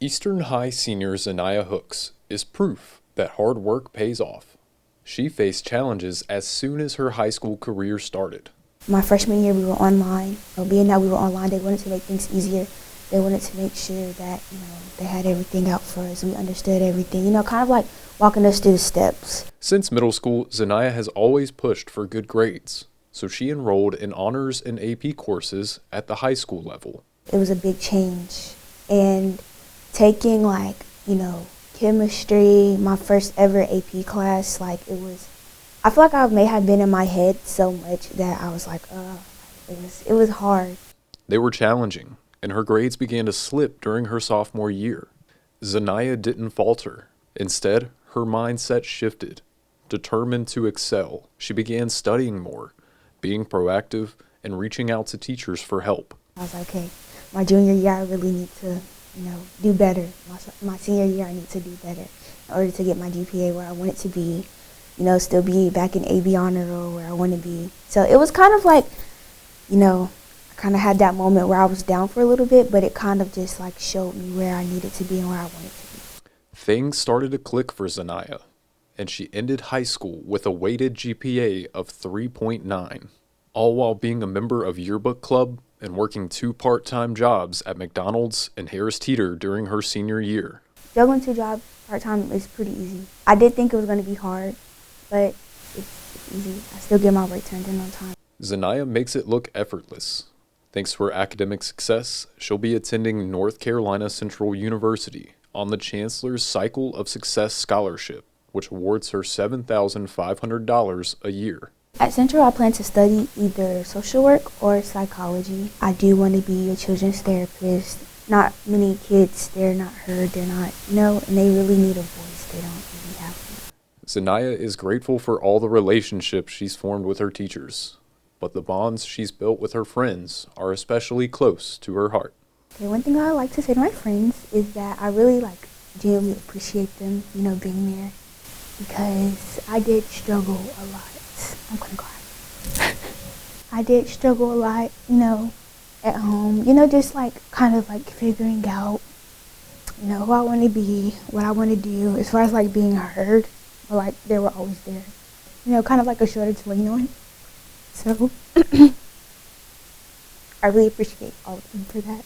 Eastern High senior Zanaya Hooks is proof that hard work pays off. She faced challenges as soon as her high school career started. My freshman year, we were online. Being that we were online, they wanted to make things easier. They wanted to make sure that, they had everything out for us. We understood everything, kind of like walking us through the steps. Since middle school, Zanaya has always pushed for good grades, so she enrolled in honors and AP courses at the high school level. It was a big change. And taking chemistry, my first ever AP class, I feel like I may have been in my head so much that I was like, it was hard. They were challenging, and her grades began to slip during her sophomore year. Zanaya didn't falter. Instead, her mindset shifted. Determined to excel, she began studying more, being proactive, and reaching out to teachers for help. I was like, okay, my junior year, I really need to, do better. My senior year, I need to do better in order to get my GPA where I want it to be, still be back in AB honor roll where I want to be. So it was kind of like, I kind of had that moment where I was down for a little bit, but it kind of just showed me where I needed to be and where I wanted to be. Things started to click for Zanaya, and she ended high school with a weighted GPA of 3.9, all while being a member of yearbook club and working 2 part-time jobs at McDonald's and Harris Teeter during her senior year. Juggling 2 jobs part-time is pretty easy. I did think it was going to be hard, but it's easy. I still get my work turned in on time. Zanaya makes it look effortless. Thanks to her academic success, she'll be attending North Carolina Central University on the Chancellor's Cycle of Success Scholarship, which awards her $7,500 a year. At Central, I plan to study either social work or psychology. I do want to be a children's therapist. Not many kids, they're not heard, they're not, and they really need a voice. They don't really have one. Zanaya is grateful for all the relationships she's formed with her teachers, but the bonds she's built with her friends are especially close to her heart. Okay, one thing I like to say to my friends is that I really genuinely appreciate them, being there, because I did struggle a lot. I'm gonna cry. I did struggle a lot, at home, just kind of figuring out, who I want to be, what I want to do, as far as being heard, but they were always there, kind of like a shoulder to lean on. So I really appreciate all of them for that.